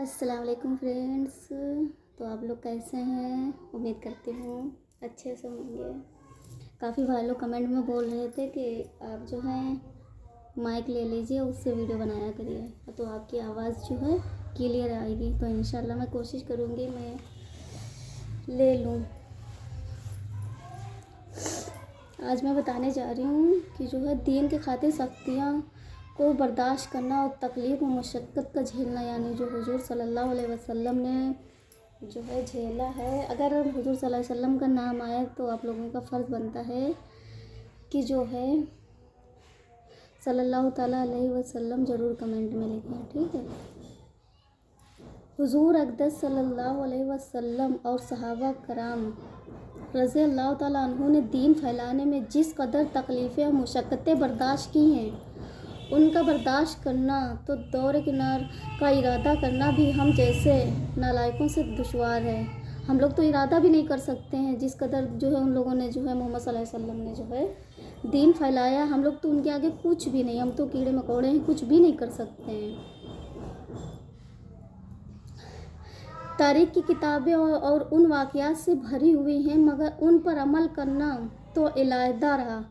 अस्सलाम वालेकुम फ्रेंड्स। तो आप लोग कैसे हैं? उम्मीद करती हूँ अच्छे से होंगे। काफ़ी भाई लोग कमेंट में बोल रहे थे कि आप जो है माइक ले लीजिए, उससे वीडियो बनाया करिए तो आपकी आवाज़ जो है क्लियर आएगी। तो इंशाल्लाह मैं कोशिश करूँगी मैं ले लूँ। आज मैं बताने जा रही हूँ कि जो है दीन के खातिर सख्तियाँ को बर्दाश्त करना और तकलीफ़ और मशक्क़त का झेलना, यानी जो हुजूर सल्लल्लाहु अलैहि वसल्लम ने जो है झेला है। अगर हुजूर सल्लल्लाहु अलैहि वसल्लम का नाम आए तो आप लोगों का फ़र्ज़ बनता है कि जो है सल्लल्लाहु ताला अलैहि वसल्लम ज़रूर कमेंट में लिखें, ठीक है। हुजूर अक़दस सल्लल्लाहु अलैहि वसल्लम और सहाबा कराम रज़ी अल्लाह ताला अन्हु ने दीन फैलाने में जिस कदर तकलीफ़ें और मुशक्क़तें बर्दाश्त की हैं, उनका बर्दाश्त करना तो दौर किनार का इरादा करना भी हम जैसे नालायकों से दुश्वार है। हम लोग तो इरादा भी नहीं कर सकते हैं जिस कदर जो है उन लोगों ने जो है मोहम्मद सल्लल्लाहु अलैहि वसल्लम ने जो है दीन फैलाया। हम लोग तो उनके आगे कुछ भी नहीं, हम तो कीड़े मकोड़े हैं, कुछ भी नहीं कर सकते हैं। तारीख़ की किताबें और उन वाक़यात से भरी हुई हैं, मगर उन पर अमल करना तो इलाहिदा रहा।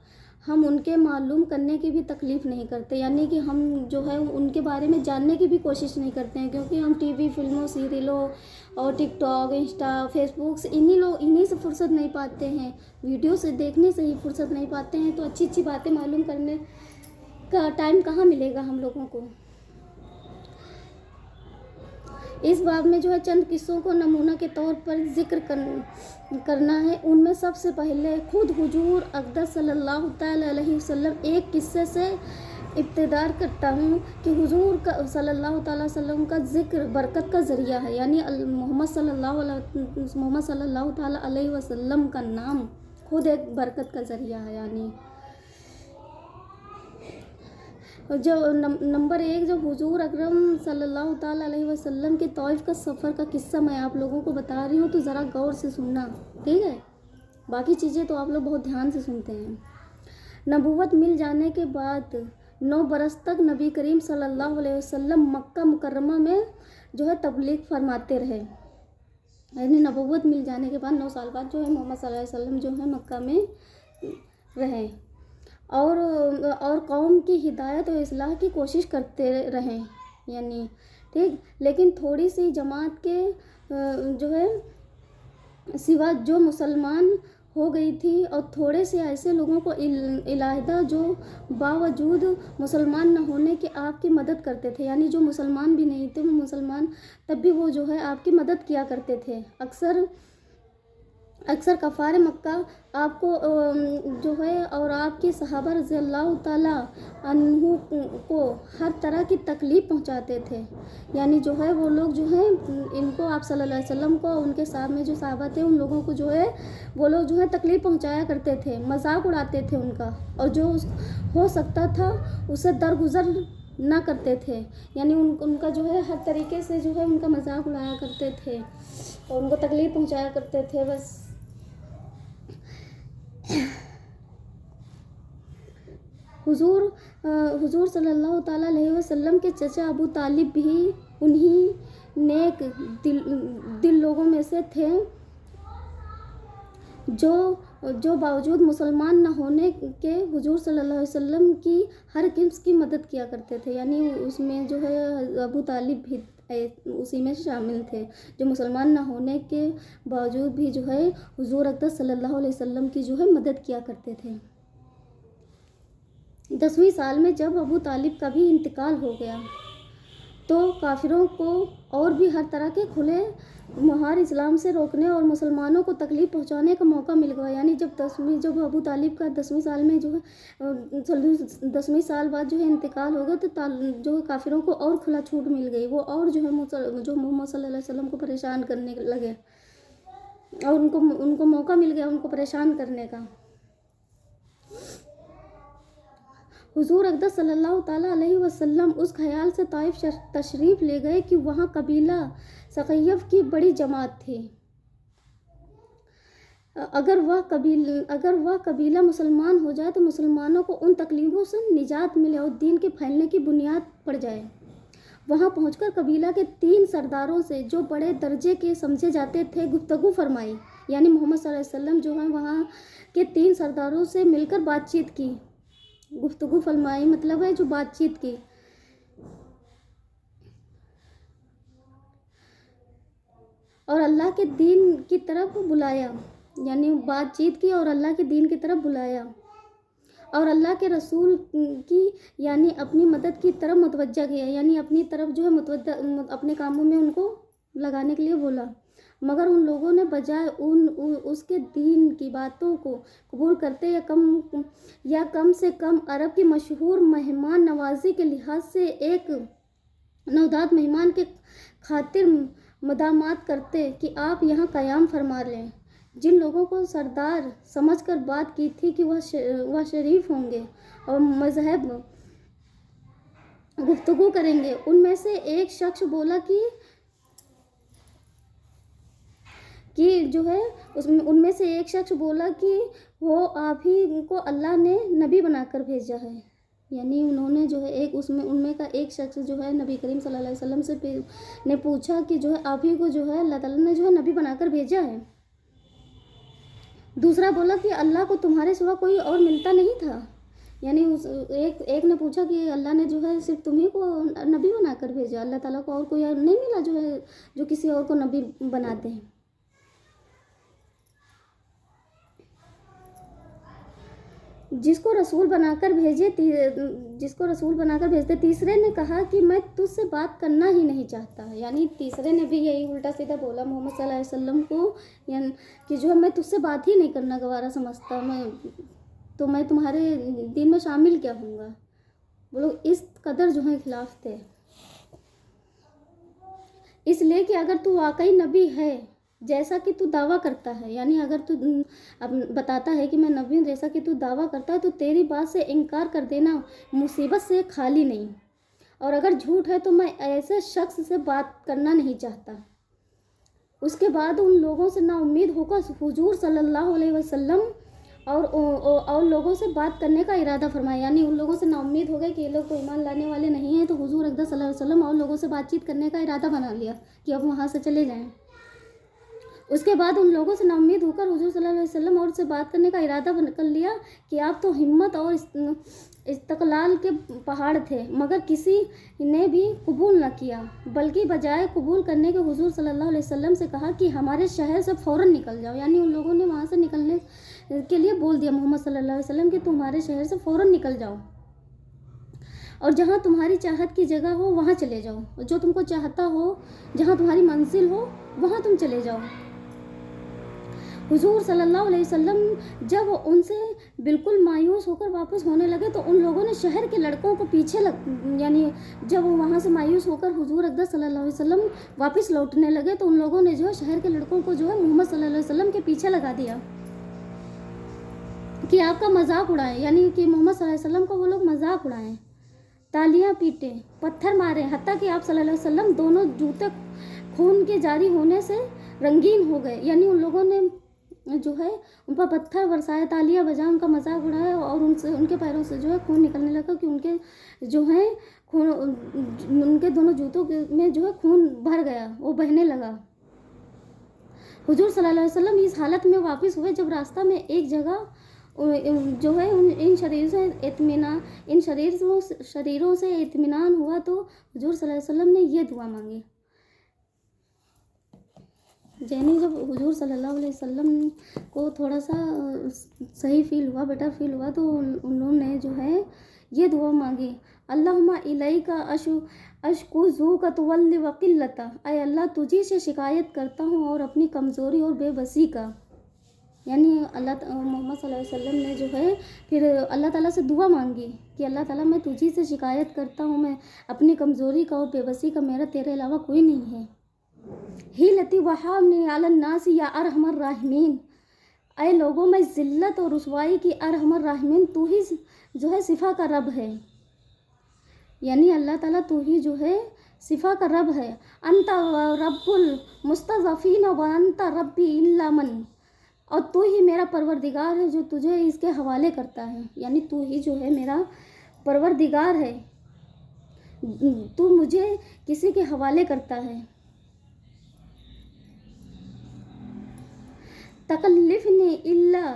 हम उनके मालूम करने की भी तकलीफ़ नहीं करते, यानी कि हम जो है उनके बारे में जानने की भी कोशिश नहीं करते हैं, क्योंकि हम टीवी, फिल्मों, सीरियलों और टिकटॉक, इंस्टा, फेसबुक से इन्हीं से फुर्सत नहीं पाते हैं, वीडियो से देखने से ही फुर्सत नहीं पाते हैं। तो अच्छी अच्छी बातें मालूम करने का टाइम कहाँ मिलेगा हम लोगों को। इस बाब में जो है चंद किस्सों को नमूना के तौर पर जिक्र करना है। उनमें सबसे पहले खुद हुजूर अक़दस सल्लल्लाहु ताला अलैहि वसल्लम एक किस्से से इब्तिदार करता हूँ कि हुजूर का सल्लल्लाहु ताला वसल्लम का ज़िक्र बरकत का ज़रिया है, यानी मोहम्मद सल्लल्लाहु ताला अलैहि वसल्लम का नाम खुद एक बरकत का ज़रिया है। यानी जो नंबर 1 जो हुजूर अकरम सल्लल्लाहु ताला अलैहि वसल्लम के तौइफ़ का सफ़र का किस्सा मैं आप लोगों को बता रही हूँ, तो ज़रा गौर से सुनना, ठीक है। बाकी चीज़ें तो आप लोग बहुत ध्यान से सुनते हैं। नबूवत मिल जाने के बाद 9 बरस तक नबी करीम सल्लल्लाहु अलैहि वसल्लम मक्का मुकर्रमा में जो है तबलीग फरमाते रहे। यानी नबूवत मिल जाने के बाद 9 साल बाद जो है मोहम्मद सल्लल्लाहु अलैहि वसल्लम जो है मक्का में रहे और कौम की हिदायत और इस्लाह की कोशिश करते रहें, यानी ठीक। लेकिन थोड़ी सी जमात के जो है सिवा जो मुसलमान हो गई थी, और थोड़े से ऐसे लोगों को इलाहिदा जो बावजूद मुसलमान न होने के आपकी मदद करते थे, यानी जो मुसलमान भी नहीं थे, वो मुसलमान तब भी वो जो है आपकी मदद किया करते थे। अक्सर कफ़ार मक्का आपको जो है और आपके सहाबा रज़ी अल्लाह ताला अन्हु को हर तरह की तकलीफ़ पहुंचाते थे। यानी जो है वो लोग जो है इनको आप सल्लल्लाहु अलैहि वसल्लम को, उनके साथ में जो सहाबा थे उन लोगों को जो है वो लोग जो है तकलीफ़ पहुंचाया करते थे, मजाक उड़ाते थे उनका, और जो हो सकता था उसे दरगुजर ना करते थे। यानी उनका जो है हर तरीके से जो है उनका मजाक उड़ाया करते थे और उनको तकलीफ़ पहुंचाया करते थे। बस हुजूर सल्लल्लाहु ताला अलैहि वसल्लम के चचा अबू तालिब भी उन्हीं नेक दिल लोगों में से थे जो बावजूद मुसलमान न होने के हुजूर सल्लल्लाहु अलैहि वसल्लम की हर किस्म की मदद किया करते थे। यानी उसमें जो है अबू तालिब भी उसी में शामिल थे, जो मुसलमान न होने के बावजूद भी जो है हुजूर अक़दस सल्लल्लाहु अलैहि वसल्लम की जो है मदद किया करते थे। 10वीं साल में जब अबू तालिब का भी इंतकाल हो गया, तो काफिरों को और भी हर तरह के खुले मुहार इस्लाम से रोकने और मुसलमानों को तकलीफ़ पहुंचाने का मौका मिल गया। यानी जब अबू तालिब का 10वीं साल में जो है 10वीं साल बाद जो है इंतकाल हो गया, तो जो काफिरों को और खुला छूट मिल गई। वो और जो है जो मोहम्मद सल्लल्लाहु अलैहि वसल्लम को परेशान करने लगे, और उनको मौका मिल गया उनको परेशान करने का। हुजूर अक़दस सल्लल्लाहु ताला अलैहि वसल्लम उस ख़याल से ताइफ तशरीफ़ ले गए कि वहाँ कबीला सक़य्यफ़ की बड़ी जमात थी। अगर वह कबीला मुसलमान हो जाए तो मुसलमानों को उन तकलीफ़ों से निजात मिले और दीन के फैलने की बुनियाद पड़ जाए। वहाँ पहुंचकर कबीला के 3 सरदारों से जो बड़े दर्जे के समझे जाते थे गुफ्तगू फरमाई। यानी मोहम्मद सल्लल्लाहु अलैहि वसल्लम जो है वहाँ के 3 सरदारों से मिलकर बातचीत की। गुफ्तगू फरमाई मतलब है जो बातचीत की। और अल्लाह के दीन की तरफ बुलाया, यानी बातचीत की और अल्लाह के दीन की तरफ बुलाया और अल्लाह के रसूल की यानी अपनी मदद की तरफ मुतवज्जा किया, यानी अपनी तरफ जो है मुतवज्जा अपने कामों में उनको लगाने के लिए बोला। मगर उन लोगों ने बजाय उसके दीन की बातों को कबूल करते या कम से कम अरब की मशहूर मेहमान नवाजी के लिहाज से एक नवदाद मेहमान के खातिर मदामात करते कि आप यहाँ क़याम फरमा लें। जिन लोगों को सरदार समझकर बात की थी कि वह शरीफ होंगे और मजहब गुफ्तगू करेंगे, उनमें से एक शख्स बोला कि जो है उनमें से एक शख्स बोला कि वो आप ही को अल्लाह ने नबी बनाकर भेजा है। यानी उन्होंने जो है उनमें का एक शख्स जो है नबी करीम सल्लल्लाहु अलैहि वसल्लम से ने पूछा कि जो है आप ही को जो है अल्लाह ताला ने जो है नबी बनाकर भेजा है। दूसरा बोला कि अल्लाह को तुम्हारे सिवा कोई और मिलता नहीं था। यानी एक ने पूछा कि अल्लाह ने जो है सिर्फ तुम्ही को नबी बनाकर भेजा, अल्लाह ताला को और कोई नहीं मिला जो है जो किसी और को नबी बनाते हैं। जिसको रसूल बनाकर भेजते। तीसरे ने कहा कि मैं तुझसे बात करना ही नहीं चाहता। यानी तीसरे ने भी यही उल्टा सीधा बोला मोहम्मद सल्लल्लाहु अलैहि वसल्लम को, यानी कि जो है मैं तुझसे बात ही नहीं करना गवारा समझता, मैं तुम्हारे दीन में शामिल क्या होऊंगा। वो लोग इस कदर जो है खिलाफ थे। इसलिए कि अगर तू वाकई नबी है जैसा कि तू दावा करता है, यानी अगर तू अब बताता है कि मैं नबी हूँ जैसा कि तू दावा करता है, तो तेरी बात से इनकार कर देना मुसीबत से खाली नहीं। और अगर झूठ है तो मैं ऐसे शख्स से बात करना नहीं चाहता। उसके बाद उन लोगों से ना उम्मीद होकर हुजूर सल्लल्लाहु अलैहि वसल्लम और लोगों से बात करने का इरादा फरमाया। यानी उन लोगों से ना उम्मीद हो गई कि ये लोग तो ईमान लाने वाले नहीं हैं, तो हुजूर अक़दस सल्लल्लाहु अलैहि वसल्लम और लोगों से बातचीत करने का इरादा बना लिया कि अब वहाँ से चले जाएं। उसके बाद उन लोगों से नाउम्मीद होकर हुजूर सल्लल्लाहु अलैहि वसल्लम और से बात करने का इरादा कर लिया कि आप तो हिम्मत और इस्तक़लाल के पहाड़ थे, मगर किसी ने भी कबूल न किया, बल्कि बजाय कबूल करने के हुजूर सल्लल्लाहु अलैहि वसल्लम से कहा कि हमारे शहर से फ़ौरन निकल जाओ। यानी उन लोगों ने वहाँ से निकलने के लिए बोल दिया मोहम्मद सल्लल्लाहु अलैहि वसल्लम कि तुम्हारे शहर से फ़ौरन निकल जाओ और जहाँ तुम्हारी चाहत की जगह हो वहाँ चले जाओ, जो तुमको चाहता हो, जहाँ तुम्हारी मंजिल हो वहाँ तुम चले जाओ। हुजूर सल्लल्लाहु अलैहि वसल्लम जब उनसे बिल्कुल मायूस होकर वापस होने लगे तो उन लोगों ने शहर के लड़कों को यानी जब वहाँ से मायूस होकर हुजूर अक़दस सल्लल्लाहु अलैहि वसल्लम वापस लौटने लगे तो उन लोगों ने जो है शहर के लड़कों को जो है मोहम्मद सल्लल्लाहु अलैहि वसल्लम के पीछे लगा दिया कि आपका मजाक उड़ाएं। यानी कि मोहम्मद सल्लल्लाहु अलैहि वसल्लम को वो लोग मजाक उड़ाएं, तालियां पीटे, पत्थर मारे, हत्ता कि आप सल्लल्लाहु अलैहि वसल्लम दोनों जूते खून के जारी होने से रंगीन हो गए। यानी उन लोगों ने जो है उन पर पत्थर बरसाए, तालियां बजा, उनका मजाक उड़ाया और उनके पैरों से जो है खून निकलने लगा कि उनके जो है उनके दोनों जूतों में जो है खून भर गया, वो बहने लगा। हुजूर सल्लल्लाहु अलैहि वसल्लम इस हालत में वापस हुए जब रास्ता में एक जगह जो है इन शरीरों से इत्मीनान हुआ तो हुजूर सल्लल्लाहु अलैहि वसल्लम ने ये दुआ मांगी। यानी जब हुजूर सल्लल्लाहु अलैहि वसल्लम को थोड़ा सा सही फील हुआ, बेटर फील हुआ, तो उन्होंने जो है ये दुआ मांगी, अल्लाहुम्मा इलैका अशकु ज़ूका तुवल्ली व क़िल्लता, ऐ अल्लाह तुझी से शिकायत करता हूँ और अपनी कमज़ोरी और बेबसी का। यानी मोहम्मद सल्लल्लाहु अलैहि वसल्लम ने जो है फिर अल्लाह ताला से दुआ मांगी कि अल्लाह ताला मैं तुझी से शिकायत करता हूँ, मैं अपनी कमज़ोरी का और बेबसी का, मेरा तेरे अलावा कोई नहीं है। ही लती वहामनी अलन नासी या अरहमर राहिमीन, ऐ लोगों में ज़िल्लत और रुसवाई की अरहमर राहिमीन, तू ही जो है सिफ़ा का रब है। यानी अल्लाह ताला तू ही जो है सिफ़ा का रब है। अंता रब्बुल मुस्तज़फ़ीन व अंता रब्बी इल्ला मन, और तू ही मेरा परवरदिगार है जो तुझे इसके हवाले करता है। यानी तू ही जो है मेरा परवरदिगार है तू मुझे किसी के हवाले करता है। तकल्लिफ़नी इल्ला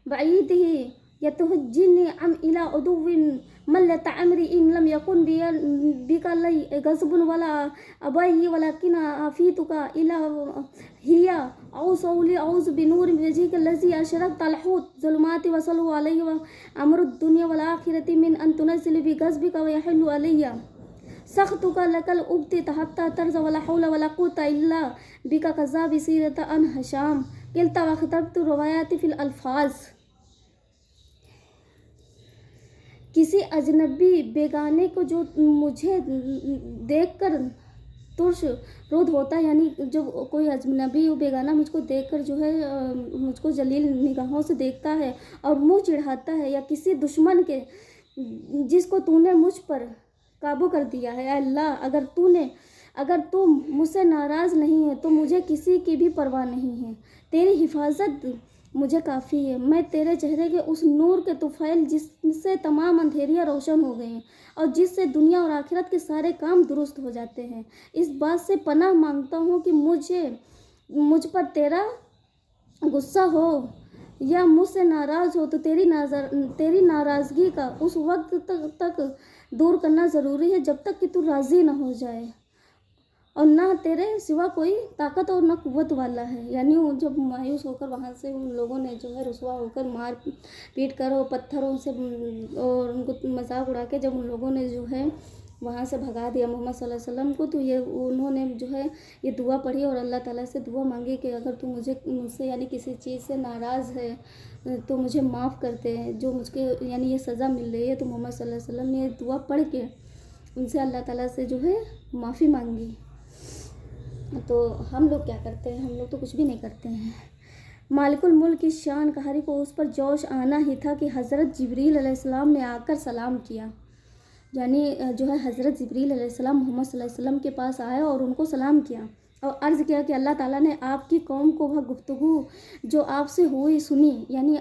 बईदिही यतुहज्जिनी अम इला उदुविन मल्लत अमरी इन लम यकुन बिका लई गज़बुन वला अबई वलाकिन आफीतुका इला हिया औसौली औज़ बिनूर वजहिक लज़ी अशरक़त अलहुत ज़ुलुमाति वसलु अलैहि व अमरुद दुनिया वल आखिरति मिन अन तुनज़्ज़िल बि गज़बिका व यहिल्लु अलैया सख्तुका लकल उब्ति हत्ता तर्ज़ वला हौला वला कुव्वता इल्ला बिका कज़ाबि सीरत अन हशाम किल्ता व खतबतु रवायाति फिल अल्फाज। किसी अजनबी बेगाने को जो मुझे देखकर तुर्श रोध होता है, यानी जब कोई अजनबी बेगाना मुझको देखकर जो है मुझको जलील निगाहों से देखता है और मुंह चिढ़ाता है, या किसी दुश्मन के जिसको तूने मुझ पर काबू कर दिया है, अल्लाह अगर तू मुझसे नाराज़ नहीं है तो मुझे किसी की भी परवाह नहीं है। तेरी हिफाजत मुझे काफ़ी है। मैं तेरे चेहरे के उस नूर के तुफ़ैल जिससे तमाम अंधेरियाँ रोशन हो गई हैं और जिससे दुनिया और आखिरत के सारे काम दुरुस्त हो जाते हैं, इस बात से पनाह मांगता हूँ कि मुझ पर तेरा गुस्सा हो या मुझसे नाराज़ हो तो तेरी नाराज़गी का उस वक्त तक दूर करना ज़रूरी है जब तक कि तू राज़ी ना हो जाए, और ना तेरे सिवा कोई ताकत और ना कुव्वत वाला है। यानी जब मायूस होकर वहाँ से उन लोगों ने जो है रुसवा होकर मार पीट कर और पत्थरों से और उनको मजाक उड़ा के जब उन लोगों ने जो है वहाँ से भगा दिया मोहम्मद सल्लल्लाहु अलैहि वसल्लम को, तो ये उन्होंने जो है ये दुआ पढ़ी और अल्लाह ताला से दुआ मांगी कि अगर तू मुझसे यानी किसी चीज़ से नाराज़ है तो मुझे माफ़ करते हैं, जो मुझके यानी ये सज़ा मिल रही है। तो मोहम्मद सल्लल्लाहु अलैहि वसल्लम ने ये दुआ पढ़ के उनसे अल्लाह ताला से जो है माफ़ी मांगी। तो हम लोग क्या करते हैं? हम लोग तो कुछ भी नहीं करते हैं। मालिकुल मुल्क की शान कहारी को उस पर जोश आना ही था कि हज़रत जिब्रील अलैहिस्सलाम ने आकर सलाम किया, यानी जो है हज़रत जिब्रील अलैहिस्सलाम मोहम्मद सल्लल्लाहु अलैहि वसल्लम के पास आया और उनको सलाम किया और अर्ज़ किया कि अल्लाह ताला ने आपकी कौम को वह गुफ्तगू जो आपसे हुई सुनी, यानी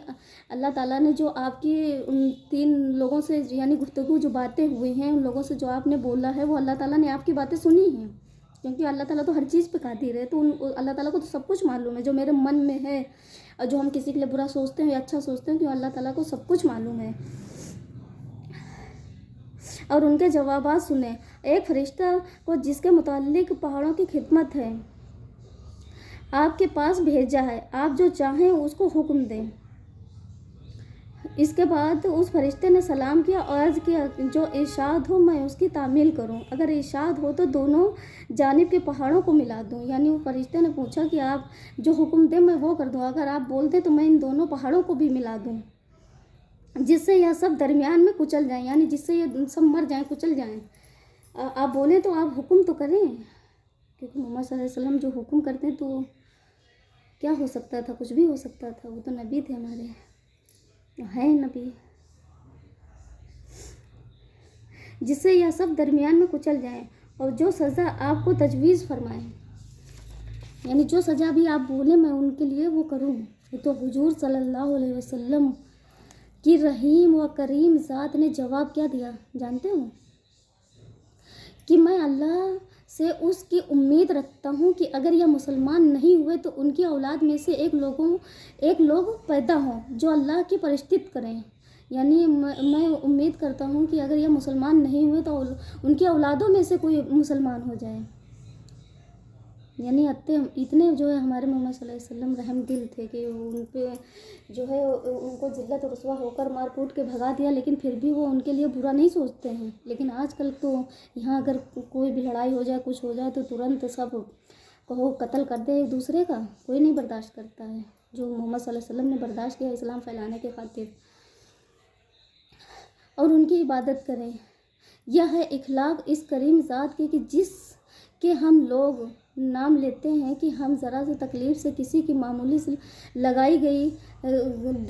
अल्लाह ताला ने जो आपकी उन 3 लोगों से यानी गुफ्तगू जो बातें हुई हैं उन लोगों से जो आपने बोला है वो अल्लाह ताला ने आपकी बातें सुनी हैं, क्योंकि अल्लाह ताला तो हर चीज़ पे कादिर है। तो अल्लाह ताला को तो सब कुछ मालूम है, जो मेरे मन में है और जो हम किसी के लिए बुरा सोचते हैं या अच्छा सोचते हैं, क्यों अल्लाह ताला को सब कुछ मालूम है। और उनके जवाबात सुने। एक फरिश्ता को जिसके मुताल्लिक पहाड़ों की खिदमत है आपके पास भेजा है, आप जो चाहें उसको हुक्म दें। इसके बाद उस फरिश्ते ने सलाम किया और अर्ज़ किया जो इरशाद हो मैं उसकी तामील करूं, अगर इरशाद हो तो दोनों जानिब के पहाड़ों को मिला दूं। यानी वो फरिश्ते ने पूछा कि आप जो हुक्म दें मैं वो कर दूं, अगर आप बोल दें तो मैं इन दोनों पहाड़ों को भी मिला दूं, जिससे यह सब दरमियान में कुचल जाएं, यानी जिससे ये सब मर जाएं, कुचल जाएं। आप बोलें तो आप हुक्म तो करें, क्योंकि मोहम्मद सल्लल्लाहु अलैहि वसल्लम जो हुक्म करते हैं तो क्या हो सकता था? कुछ भी हो सकता था। वो तो नबी थे, हमारे हैं नबी, जिससे यह सब दरमियान में कुचल जाएं और जो सज़ा आपको तजवीज़ फरमाएं, यानी जो सज़ा भी आप बोले मैं उनके लिए वो करूं। तो हुजूर सल्लल्लाहु अलैहि वसल्लम कि रहीम व करीम ज़ात ने जवाब क्या दिया जानते हो? कि मैं अल्लाह से उसकी उम्मीद रखता हूँ कि अगर यह मुसलमान नहीं हुए तो उनकी औलाद में से एक लोग पैदा हों जो अल्लाह की परस्तित करें। यानी मैं उम्मीद करता हूँ कि अगर यह मुसलमान नहीं हुए तो उनकी औलादों में से कोई मुसलमान हो जाए। यानी इतने जो है हमारे मोहम्मद सल्लल्लाहु अलैहि वसल्लम रहम दिल थे कि उन पे जो है उनको जिल्लत और रुसवा होकर मार कूट के भगा दिया, लेकिन फिर भी वो उनके लिए बुरा नहीं सोचते हैं। लेकिन आजकल तो यहाँ अगर कोई भी लड़ाई हो जाए, कुछ हो जाए तो तुरंत सब कहो कत्ल कर दे एक दूसरे का, कोई नहीं बर्दाश्त करता है जो मोहम्मद सल्लल्लाहु अलैहि वसल्लम ने बर्दाश्त किया इस्लाम फैलाने के खातिर। और उनकी इबादत करें। यह है इखलाक इस करीम ज़ात की कि जिस के हम लोग नाम लेते हैं कि हम ज़रा सी तकलीफ़ से किसी की मामूली से लगाई गई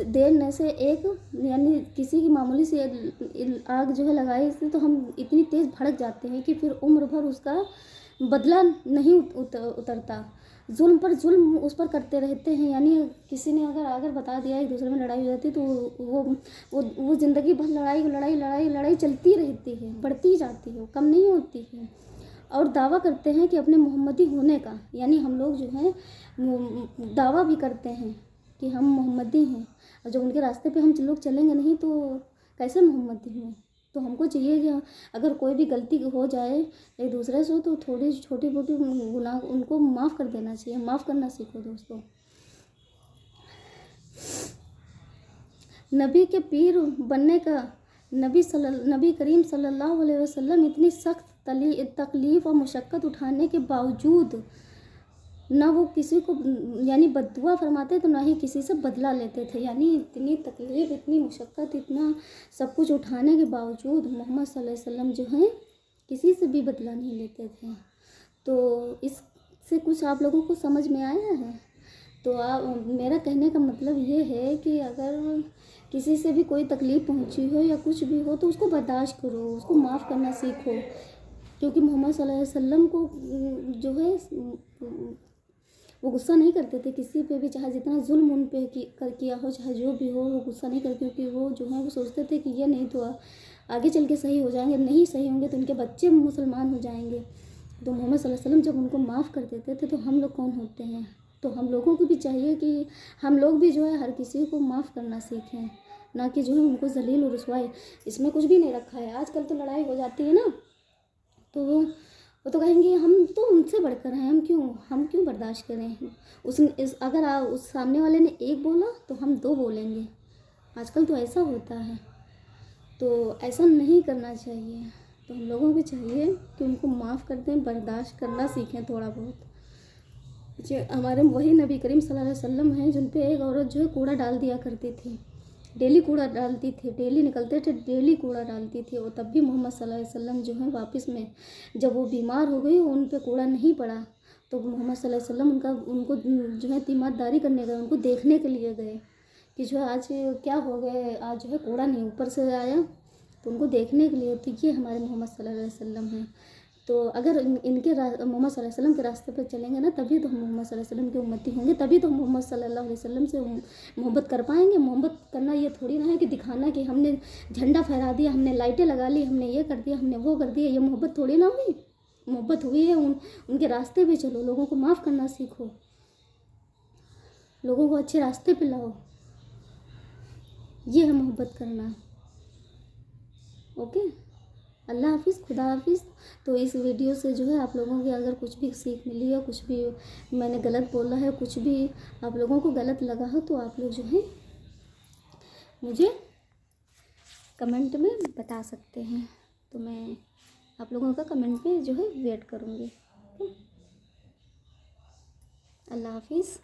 देर से एक यानी किसी की मामूली सी आग जो है लगाई से तो हम इतनी तेज़ भड़क जाते हैं कि फिर उम्र भर उसका बदला नहीं उतरता। जुल्म पर जुल्म उस पर करते रहते हैं। यानी किसी ने अगर बता दिया एक दूसरे में लड़ाई हो जाती है तो वो ज़िंदगी भर लड़ाई लड़ाई लड़ाई लड़ाई चलती रहती है, बढ़ती जाती है, कम नहीं होती है। और दावा करते हैं कि अपने मोहम्मदी होने का, यानी हम लोग जो हैं दावा भी करते हैं कि हम मोहम्मदी हैं, और जब उनके रास्ते पे हम लोग चलेंगे नहीं तो कैसे मोहम्मदी हुए। तो हमको चाहिए कि अगर कोई भी गलती हो जाए एक दूसरे से तो थोड़ी छोटी मोटी गुनाह उनको माफ़ कर देना चाहिए, माफ़ करना सीखो दोस्तों। नबी के पीर बनने का नबी करीम सल्लल्लाहु अलैहि वसल्लम इतनी सख्त तकलीफ़ और मुशक्क़त उठाने के बावजूद ना वो किसी को यानी बद्दुआ फरमाते तो ना ही किसी से बदला लेते थे। यानी इतनी तकलीफ़, इतनी मुशक्क़त, इतना सब कुछ उठाने के बावजूद मोहम्मद सल्लल्लाहु अलैहि वसल्लम जो हैं किसी से भी बदला नहीं लेते थे। तो इससे कुछ आप लोगों को समझ में आया है। तो मेरा कहने का मतलब ये है कि अगर किसी से भी कोई तकलीफ़ पहुंची हो या कुछ भी हो तो उसको बर्दाश्त करो, उसको माफ़ करना सीखो। क्योंकि मोहम्मद सल्लल्लाहु अलैहि वसल्लम को जो है वो गुस्सा नहीं करते थे किसी पे भी, चाहे जितना जुल्म उन पे किया हो, चाहे जो भी हो, वो गुस्सा नहीं करते। क्योंकि वो जो है वो सोचते थे कि ये नहीं तो आगे चल के सही हो जाएंगे, नहीं सही होंगे तो उनके बच्चे मुसलमान हो जाएंगे। तो मोहम्मद सल्लल्लाहु अलैहि वसल्लम जब उनको माफ़ कर देते थे तो हम लोग कौन होते हैं। तो हम लोगों को भी चाहिए कि हम लोग भी जो है हर किसी को माफ़ करना सीखें, ना कि जो है उनको जलील और रुसवाई। इसमें कुछ भी नहीं रखा है। आजकल तो लड़ाई हो जाती है ना, तो वो तो कहेंगे हम तो उनसे बढ़कर हैं, हम क्यों बर्दाश्त करें। अगर उस सामने वाले ने एक बोला तो हम दो बोलेंगे। आजकल तो ऐसा होता है, तो ऐसा नहीं करना चाहिए। तो हम लोगों को चाहिए कि उनको माफ़ कर दें, बर्दाश्त करना सीखें थोड़ा बहुत। जो हमारे वही नबी करीम सल्लल्लाहु अलैहि वसल्लम हैं जिन पे एक औरत जो है कूड़ा डाल दिया करती थी, डेली कूड़ा डालती थी, डेली निकलते थे डेली कूड़ा डालती थी। और तब भी मोहम्मद सल्लल्लाहु अलैहि वसल्लम जो है वापस में जब वो बीमार हो गई उन पे कूड़ा नहीं पड़ा तो मोहम्मद सल्लल्लाहु अलैहि वसल्लम उनको जो है तीमारदारी करने गए, उनको देखने के लिए गए कि जो है आज क्या हो गए, आज जो है कूड़ा नहीं ऊपर से आया। तो उनको देखने के लिए, तो ये हमारे मोहम्मद सल्लल्लाहु अलैहि वसल्लम हैं। तो अगर इनके मोहम्मद सल्लल्लाहु अलैहि वसल्लम के रास्ते पर चलेंगे ना तभी तो हम मोहम्मद सल्लल्लाहु अलैहि वसल्लम के उम्मती होंगे, तभी तो मोहम्मद सल्लल्लाहु अलैहि वसल्लम से मोहब्बत कर पाएंगे। मोहब्बत करना ये थोड़ी ना है कि दिखाना कि हमने झंडा फहरा दिया, हमने लाइटें लगा ली, हमने ये कर दिया, हमने वो कर दिया, ये मोहब्बत थोड़ी ना हुई। मोहब्बत हुई है उनके रास्ते पे चलो, लोगों को माफ़ करना सीखो, लोगों को अच्छे रास्ते पे लाओ, ये है मोहब्बत करना। ओके, अल्लाह हाफिज़, खुदा हाफिज़। तो इस वीडियो से जो है आप लोगों की अगर कुछ भी सीख मिली है, कुछ भी मैंने गलत बोला है, कुछ भी आप लोगों को गलत लगा हो तो आप लोग जो है मुझे कमेंट में बता सकते हैं। तो मैं आप लोगों का कमेंट में जो है वेट करूँगी। अल्लाह हाफिज़।